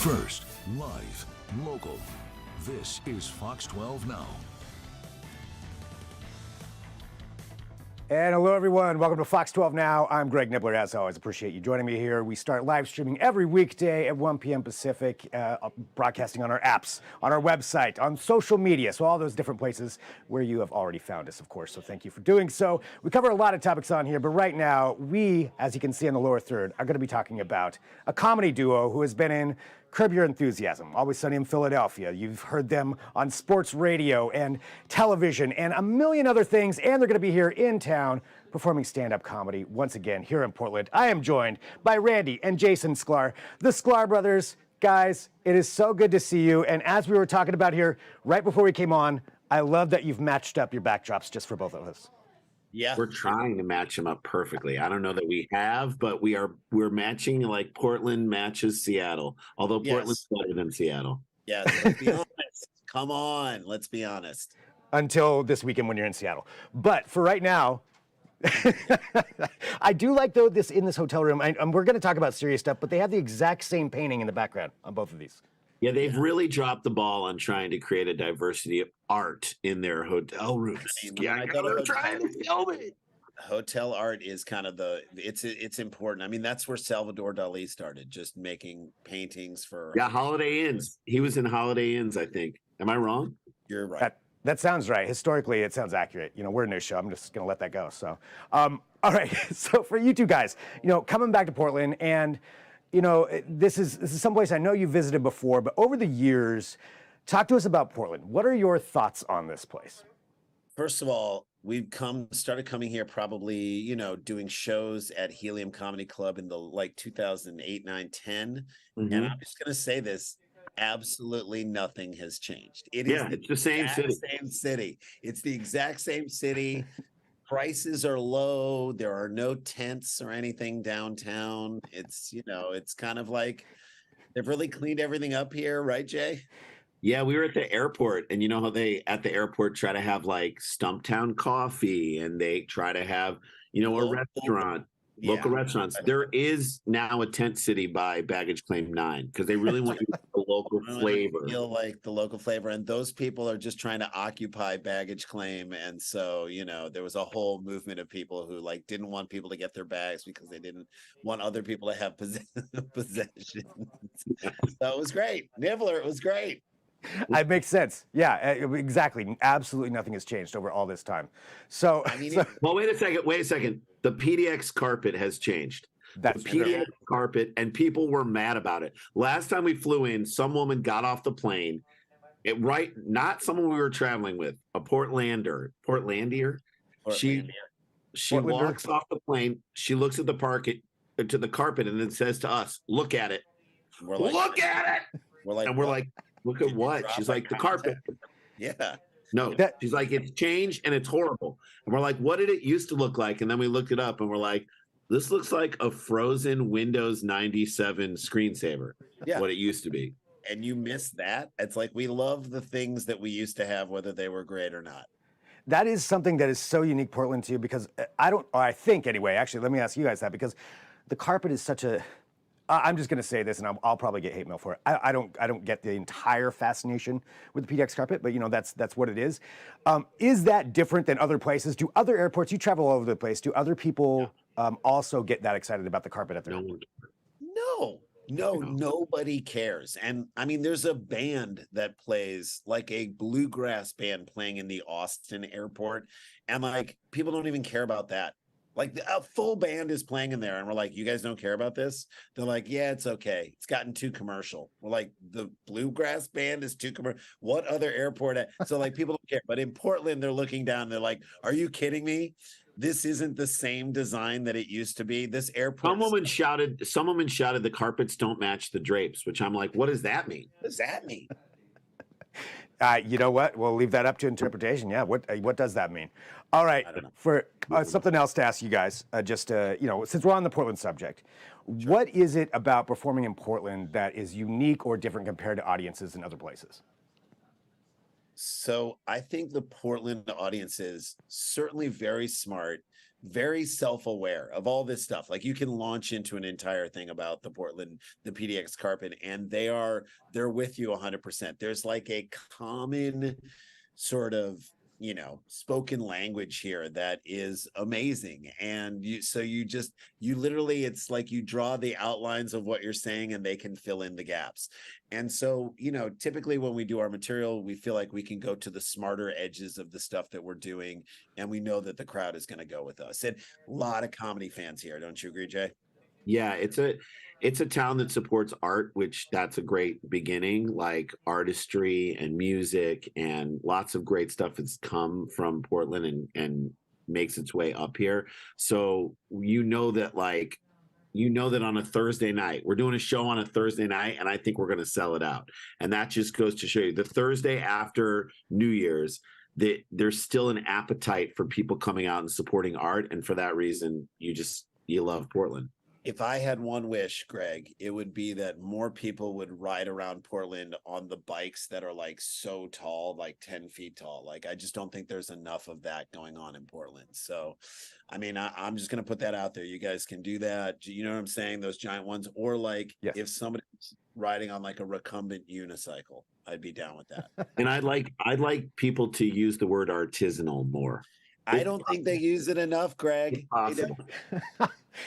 First, live, local. This is Fox 12 Now. And hello, everyone. Welcome to Fox 12 Now. I'm Greg Nibbler. As always, appreciate you joining me here. We start live streaming every weekday at 1 p.m. Pacific, broadcasting on our apps, on our website, on social media, so all those different places where you have already found us, of course. So thank you for doing so. We cover a lot of topics on here, but right now, we, as you can see in the lower third, are going to be talking about a comedy duo who has been in Curb Your Enthusiasm, Always Sunny in Philadelphia. You've heard them on sports radio and television and a million other things, and they're going to be here in town performing stand-up comedy once again here in Portland. I am joined by Randy and Jason Sklar, the Sklar Brothers. Guys, it is so good to see you, and as we were talking about here right before we came on, I love that you've matched up your backdrops just for both of us. Yeah, we're trying to match them up perfectly. I don't know that we have, but we're matching like Portland matches Seattle. Although Portland's better than Seattle. Yes, let's be honest. Come on, let's be honest. Until this weekend when you're in Seattle. But for right now, I do like though this in this hotel room. We're going to talk about serious stuff, but they have the exact same painting in the background on both of these. Yeah, they've really dropped the ball on trying to create a diversity of art in their hotel rooms. They're trying to film it. Hotel art is kind of it's important. I mean, that's where Salvador Dali started, just making paintings for. Yeah, Holiday Inns. He was in Holiday Inns, I think. Am I wrong? You're right. That sounds right. Historically, it sounds accurate. You know, we're a new show. I'm just going to let that go. So, all right. So for you two guys, coming back to Portland and. This is someplace I know you visited before, but over the years, talk to us about Portland. What are your thoughts on this place? First of all, we've started coming here probably, doing shows at Helium Comedy Club in the 2008, 9, 10. Mm-hmm. And I'm just going to say this. Absolutely nothing has changed. It's the same city. It's the exact same city. Prices are low. There are no tents or anything downtown. It's, it's kind of like they've really cleaned everything up here, right, Jay? Yeah, we were at the airport, and you know how they at the airport try to have like Stumptown coffee, and they try to have, a restaurant. Local restaurants. There is now a tent city by Baggage Claim 9 because they really want the local flavor. Feel like the local flavor, and those people are just trying to occupy Baggage Claim, and so there was a whole movement of people who didn't want people to get their bags because they didn't want other people to have possessions. So it was great, Nibbler. It was great. It makes sense. Yeah, exactly. Absolutely nothing has changed over all this time. So, well, wait a second. The PDX carpet has changed. That's the PDX carpet, and people were mad about it. Last time we flew in, some woman got off the plane. Not someone we were traveling with, a Portlandier. She walks off the plane. She looks at the carpet, and then says to us, "Look at it. Look at it." We're like. Look at what? She's like, the carpet. Yeah. No, she's like, it's changed and it's horrible. And we're like, what did it used to look like? And then we looked it up and we're like, this looks like a frozen Windows 97 screensaver. Yeah. What it used to be. And you miss that? It's like, we love the things that we used to have, whether they were great or not. That is something that is so unique Portland to you because I think anyway, actually, let me ask you guys that because the carpet is such a, I'm just going to say this, and I'll probably get hate mail for it. I don't get the entire fascination with the PDX carpet, but that's what it is. Is that different than other places? Do other airports? You travel all over the place. Do other people also get that excited about the carpet at their airport? No, nobody cares. And I mean, there's a band that plays like a bluegrass band playing in the Austin airport, and people don't even care about that. Like a full band is playing in there, and we're like, "You guys don't care about this?" They're like, "Yeah, it's okay. It's gotten too commercial." We're like, "The bluegrass band is too commercial. What other airport?" So people don't care. But in Portland, they're looking down. They're like, "Are you kidding me? This isn't the same design that it used to be. This airport." Some woman shouted, "The carpets don't match the drapes," which I'm like, "What does that mean?" What does that mean? You know what? We'll leave that up to interpretation. Yeah. What does that mean? All right. For something else to ask you guys, since we're on the Portland subject, what is it about performing in Portland that is unique or different compared to audiences in other places? So I think the Portland audience is certainly very smart, very self-aware of all this stuff. Like you can launch into an entire thing about the Portland, the PDX carpet, and they're with you 100%. There's like a common sort of, spoken language here that is amazing. And you literally, it's like you draw the outlines of what you're saying and they can fill in the gaps. And so, typically when we do our material, we feel like we can go to the smarter edges of the stuff that we're doing. And we know that the crowd is going to go with us. And a lot of comedy fans here. Don't you agree, Jay? Yeah, it's a town that supports art, which that's a great beginning, like artistry and music, and lots of great stuff has come from Portland and makes its way up here. So that on a Thursday night, we're doing a show on a Thursday night, and I think we're going to sell it out. And that just goes to show you the Thursday after New Year's, that there's still an appetite for people coming out and supporting art. And for that reason, you love Portland. If I had one wish, Greg, it would be that more people would ride around Portland on the bikes that are like so tall, like 10 feet tall. Like, I just don't think there's enough of that going on in Portland. So, I mean, I'm just going to put that out there. You guys can do that. You know what I'm saying? Those giant ones. Or like if somebody's riding on like a recumbent unicycle, I'd be down with that. And I'd like people to use the word artisanal more. I don't think they use it enough, Greg.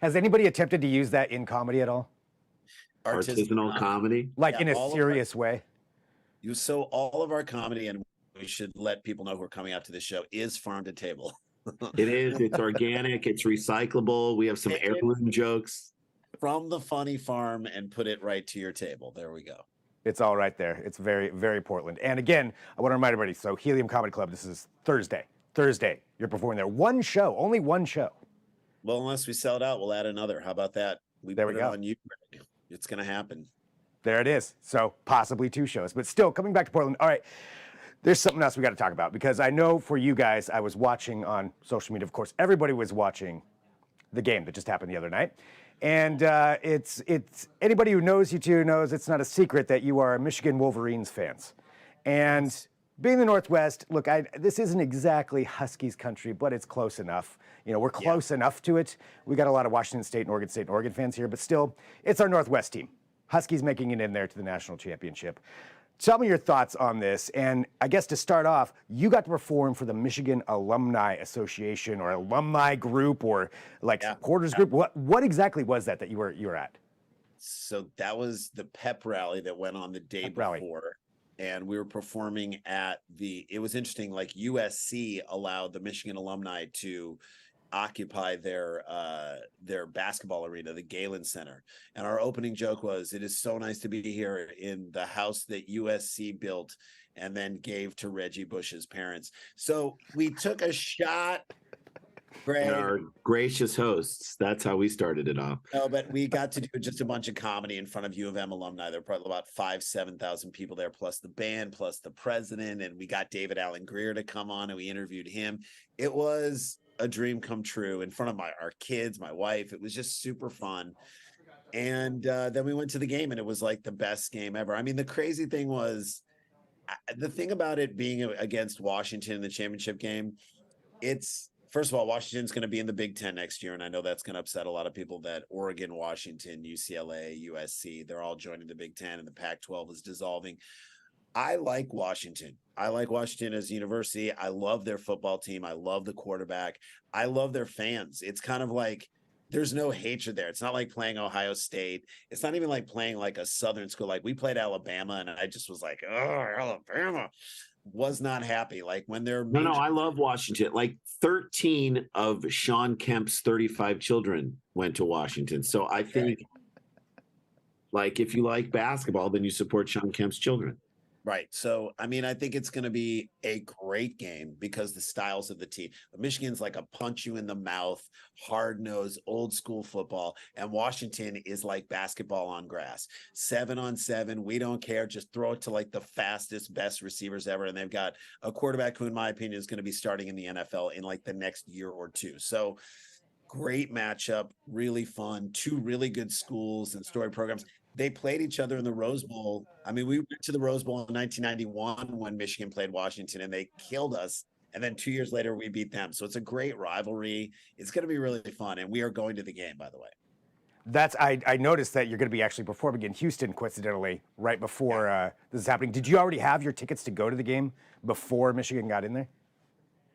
Has anybody attempted to use that in comedy at all? Artisanal comedy? Like in a serious way? So all of our comedy, and we should let people know who are coming out to this show, is farm to table. It is. It's organic. It's recyclable. We have some heirloom jokes. From the funny farm and put it right to your table. There we go. It's all right there. It's very, very Portland. And again, I want to remind everybody, so Helium Comedy Club, this is Thursday. You're performing there. One show, only one show. Well, unless we sell it out, we'll add another. How about that? There we go. On you, Greg. It's going to happen. There it is. So possibly two shows. But still, coming back to Portland, all right, there's something else we got to talk about, because I know for you guys, I was watching on social media, of course, everybody was watching the game that just happened the other night. And it's anybody who knows you two knows it's not a secret that you are Michigan Wolverines fans. And being the Northwest, look, this isn't exactly Huskies country, but it's close enough. We're close enough to it. We got a lot of Washington State and Oregon fans here, but still, it's our Northwest team. Huskies making it in there to the national championship. Tell me your thoughts on this. And I guess to start off, you got to perform for the Michigan Alumni Association or alumni group or like supporters group. What exactly was that you were at? So that was the pep rally that went on the day before. And we were performing it was interesting, like USC allowed the Michigan alumni to occupy their basketball arena, the Galen Center. And our opening joke was, it is so nice to be here in the house that USC built and then gave to Reggie Bush's parents. So we took a shot. Greg. And our gracious hosts. That's how we started it off. No, but we got to do just a bunch of comedy in front of U of M alumni. There were probably about 7,000 people there, plus the band, plus the president. And we got David Allen Greer to come on and we interviewed him. It was a dream come true in front of our kids, my wife. It was just super fun. And then we went to the game and it was like the best game ever. I mean, the crazy thing was, the thing about it being against Washington in the championship game, first of all, Washington's going to be in the Big Ten next year, and I know that's going to upset a lot of people that Oregon, Washington, UCLA, USC, they're all joining the Big Ten, and the Pac-12 is dissolving. I like Washington. I like Washington as a university. I love their football team. I love the quarterback. I love their fans. It's kind of like there's no hatred there. It's not like playing Ohio State. It's not even like playing like a Southern school. Like we played Alabama, and I just was like, oh, Alabama. Was not happy. Like when they're No, I love Washington. Like 13 of Sean Kemp's 35 children went to Washington. So I think like if you like basketball, then you support Sean Kemp's children. Right. So, I mean, I think it's going to be a great game because the styles of the team. Michigan's like a punch you in the mouth, hard-nosed, old-school football. And Washington is like basketball on grass. 7-on-7, we don't care. Just throw it to like the fastest, best receivers ever. And they've got a quarterback who, in my opinion, is going to be starting in the NFL in like the next year or two. So, great matchup, really fun. Two really good schools and story programs. They played each other in the Rose Bowl. I mean, we went to the Rose Bowl in 1991 when Michigan played Washington, and they killed us. And then 2 years later, we beat them. So it's a great rivalry. It's going to be really fun. And we are going to the game, by the way. I noticed that you're going to be actually performing in Houston, coincidentally, right before this is happening. Did you already have your tickets to go to the game before Michigan got in there?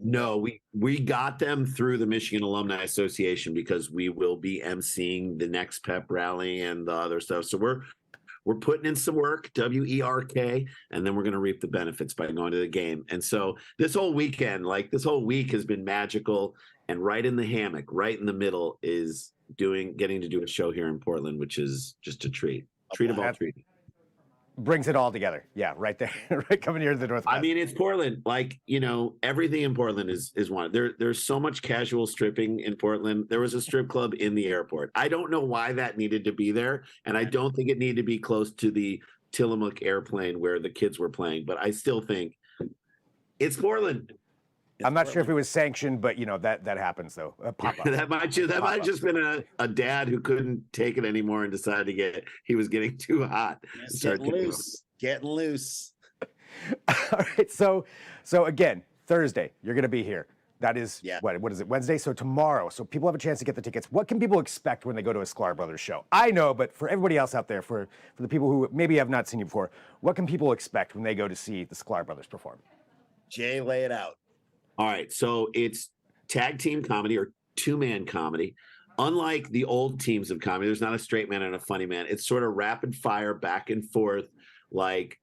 No, we got them through the Michigan Alumni Association because we will be emceeing the next pep rally and the other stuff. So we're putting in some work, WERK, and then we're going to reap the benefits by going to the game. And so this whole weekend, like this whole week has been magical. And right in the hammock, right in the middle is getting to do a show here in Portland, which is just a treat. Treat of all treats. Brings it all together. Yeah, right there, right coming here to the Northwest. I mean, it's Portland. Like, everything in Portland is one. There's so much casual stripping in Portland. There was a strip club in the airport. I don't know why that needed to be there, and I don't think it needed to be close to the Tillamook airplane where the kids were playing. But I still think it's Portland. I'm not sure if it was sanctioned, but that happens though. that might have just been a dad who couldn't take it anymore and decided he was getting too hot. Getting loose. All right, so again, Thursday, you're going to be here. That is what is it? Wednesday. So tomorrow. So people have a chance to get the tickets. What can people expect when they go to a Sklar Brothers show? I know, but for everybody else out there, for the people who maybe have not seen you before, what can people expect when they go to see the Sklar Brothers perform? Jay, lay it out. All right, so it's tag team comedy or two-man comedy. Unlike the old teams of comedy, there's not a straight man and a funny man. It's sort of rapid fire, back and forth. Like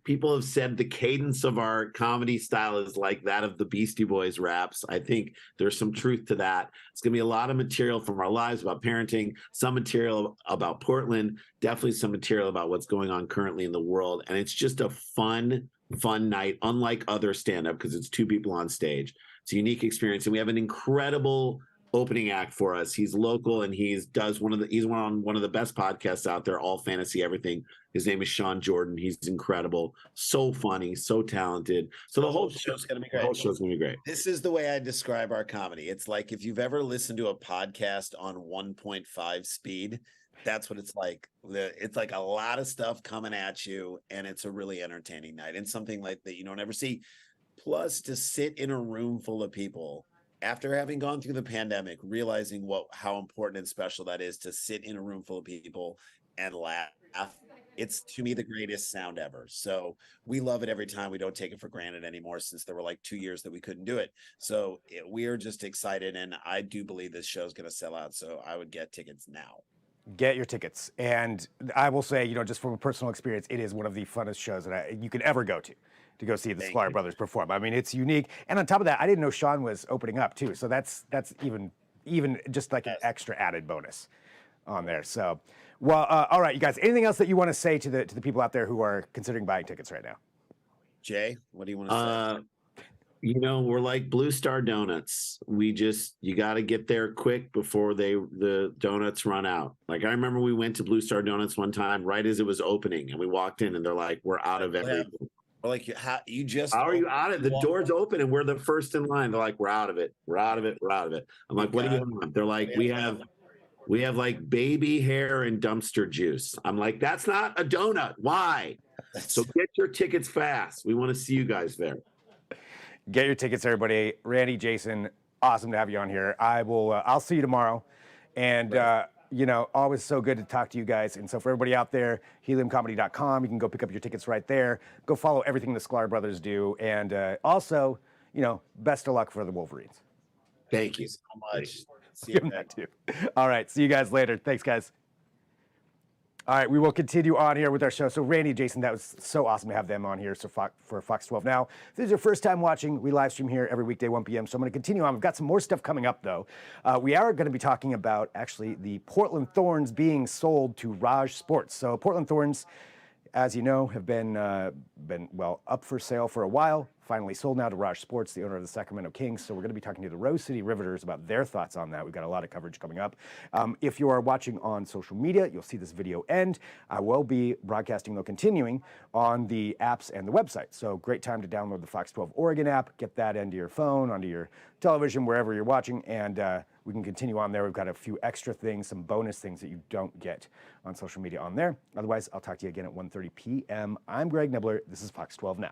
people have said, the cadence of our comedy style is like that of the Beastie Boys raps. I think there's some truth to that. It's going to be a lot of material from our lives about parenting, some material about Portland, definitely some material about what's going on currently in the world. And it's just a fun night, unlike other stand-up, because it's two people on stage. It's a unique experience, and we have an incredible opening act for us. He's local, and he's on one of the best podcasts out there, All Fantasy Everything. His name is Sean Jordan. He's incredible, so funny, so talented. So the whole show's gonna be great. The whole show's gonna be great. This is the way I describe our comedy. It's like if you've ever listened to a podcast on 1.5 speed. That's what it's like. It's like a lot of stuff coming at you, and it's a really entertaining night and something like that you don't ever see. Plus, to sit in a room full of people after having gone through the pandemic, realizing how important and special that is to sit in a room full of people and laugh. It's, to me, the greatest sound ever. So we love it every time. We don't take it for granted anymore, since there were like 2 years that we couldn't do it. So we are just excited, and I do believe this show is going to sell out. So I would get tickets now. Get your tickets. And I will say, just from a personal experience, it is one of the funnest shows that you could ever go to go see the Sklar Brothers perform. I mean, it's unique. And on top of that, I didn't know Sean was opening up too. So that's even just like an extra added bonus on there. So, well, all right, you guys, anything else that you want to say to the people out there who are considering buying tickets right now? Jay, what do you want to say? We're like Blue Star Donuts. You got to get there quick before the donuts run out. Like I remember we went to Blue Star Donuts one time right as it was opening, and we walked in and they're like, "We're out of everything." We're like, how are you out of it? The door's open and we're the first in line. They're like, "We're out of it. We're out of it. We're out of it." I'm like, "What do you want?" They're like, "We have like baby hair and dumpster juice." I'm like, "That's not a donut. Why?" So get your tickets fast. We want to see you guys there. Get your tickets, everybody. Randy, Jason, awesome to have you on here. I'll see you tomorrow. And, always so good to talk to you guys. And so for everybody out there, heliumcomedy.com, you can go pick up your tickets right there. Go follow everything the Sklar Brothers do. And also, best of luck for the Wolverines. Thank you so much. See you too. All right. See you guys later. Thanks, guys. All right, we will continue on here with our show. So Randy, Jason, that was so awesome to have them on here. So for Fox 12 Now, if this is your first time watching, we live stream here every weekday, 1 p.m. So I'm going to continue on. We've got some more stuff coming up, though. We are going to be talking about, actually, the Portland Thorns being sold to Raj Sports. So Portland Thorns, as you know, have been up for sale for a while. Finally sold now to Raj Sports, the owner of the Sacramento Kings. So we're going to be talking to the Rose City Riveters about their thoughts on that. We've got a lot of coverage coming up. If you are watching on social media, you'll see this video end. I will be broadcasting, though, continuing on the apps and the website. So great time to download the Fox 12 Oregon app, get that into your phone, onto your television, wherever you're watching, and we can continue on there. We've got a few extra things, some bonus things that you don't get on social media on there. Otherwise, I'll talk to you again at 1:30 p.m. I'm Greg Nibbler. This is Fox 12 Now.